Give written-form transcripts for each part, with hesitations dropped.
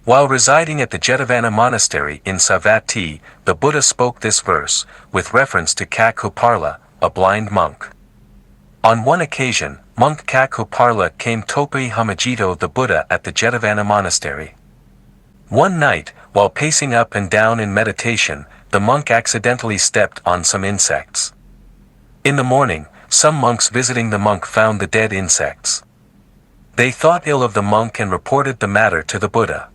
While residing at the Jetavana monastery in Savatthi, the Buddha spoke this verse, with reference to Kakhuparla, a blind monk. On one occasion, monk Kakhuparla came Topi Hamajito the Buddha at the Jetavana monastery. One night, while pacing up and down in meditation, the monk accidentally stepped on some insects. In the morning, some monks visiting the monk found the dead insects. They thought ill of the monk and reported the matter to the Buddha.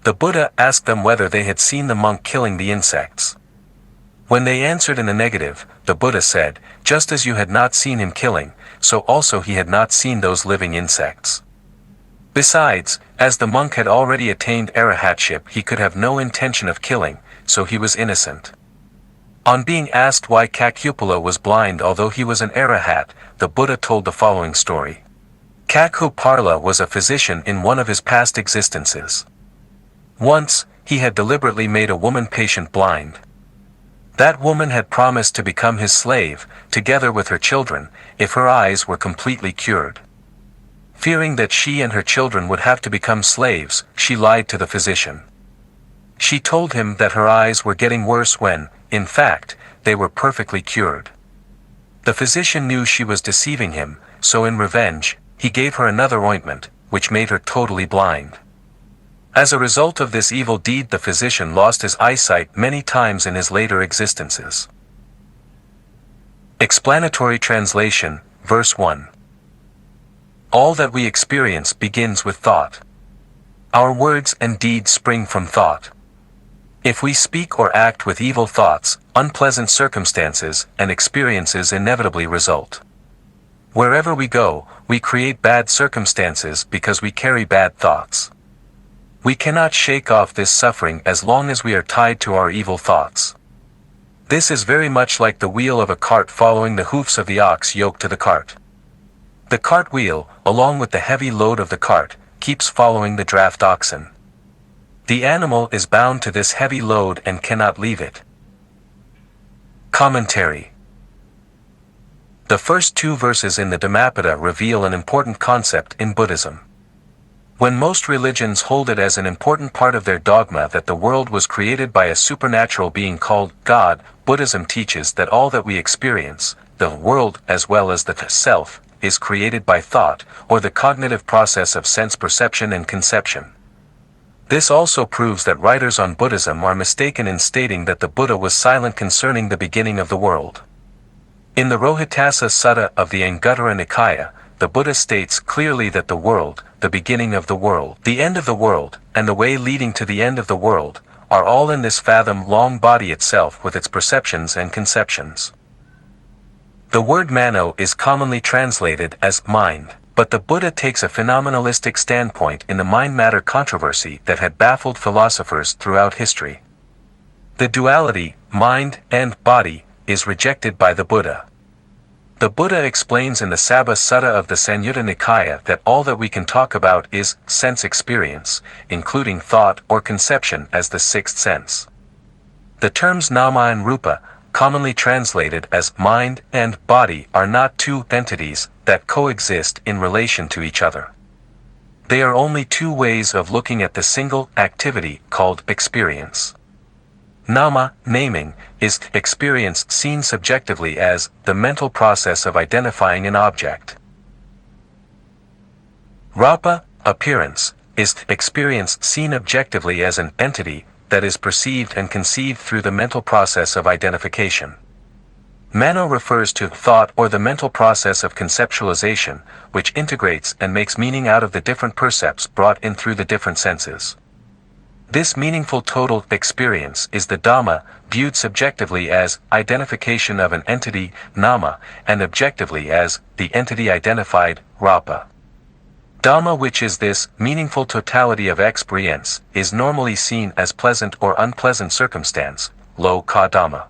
The Buddha asked them whether they had seen the monk killing the insects. When they answered in the negative, the Buddha said, "Just as you had not seen him killing, so also he had not seen those living insects." Besides, as the monk had already attained arahatship, he could have no intention of killing, so he was innocent. On being asked why Kakhuparla was blind although he was an arahat, the Buddha told the following story. Kakhuparla was a physician in one of his past existences. Once, he had deliberately made a woman patient blind. That woman had promised to become his slave, together with her children, if her eyes were completely cured. Fearing that she and her children would have to become slaves, she lied to the physician. She told him that her eyes were getting worse when, in fact, they were perfectly cured. The physician knew she was deceiving him, so in revenge, he gave her another ointment, which made her totally blind. As a result of this evil deed, the physician lost his eyesight many times in his later existences. Explanatory translation, verse 1. All that we experience begins with thought. Our words and deeds spring from thought. If we speak or act with evil thoughts, unpleasant circumstances and experiences inevitably result. Wherever we go, we create bad circumstances because we carry bad thoughts. We cannot shake off this suffering as long as we are tied to our evil thoughts. This is very much like the wheel of a cart following the hoofs of the ox yoked to the cart. The cart wheel, along with the heavy load of the cart, keeps following the draught oxen. The animal is bound to this heavy load and cannot leave it. Commentary. The first two verses in the Dhammapada reveal an important concept in Buddhism. When most religions hold it as an important part of their dogma that the world was created by a supernatural being called God, Buddhism teaches that all that we experience, the world as well as the self, is created by thought, or the cognitive process of sense perception and conception. This also proves that writers on Buddhism are mistaken in stating that the Buddha was silent concerning the beginning of the world. In the Rohitassa Sutta of the Anguttara Nikaya, the Buddha states clearly that the world, the beginning of the world, the end of the world, and the way leading to the end of the world, are all in this fathom-long body itself with its perceptions and conceptions. The word mano is commonly translated as mind, but the Buddha takes a phenomenalistic standpoint in the mind-matter controversy that had baffled philosophers throughout history. The duality, mind and body, is rejected by the Buddha. The Buddha explains in the Sabha Sutta of the Samyutta Nikaya that all that we can talk about is sense experience, including thought or conception as the sixth sense. The terms nama and rupa, commonly translated as mind and body, are not two entities that coexist in relation to each other. They are only two ways of looking at the single activity called experience. Nama, naming, is experience seen subjectively as the mental process of identifying an object. Rapa, appearance, is experience seen objectively as an entity that is perceived and conceived through the mental process of identification. Mano refers to thought or the mental process of conceptualization, which integrates and makes meaning out of the different percepts brought in through the different senses. This meaningful total experience is the Dhamma, viewed subjectively as identification of an entity, nama, and objectively as the entity identified, rapa. Dhamma, which is this meaningful totality of experience, is normally seen as pleasant or unpleasant circumstance, lo ka Dhamma.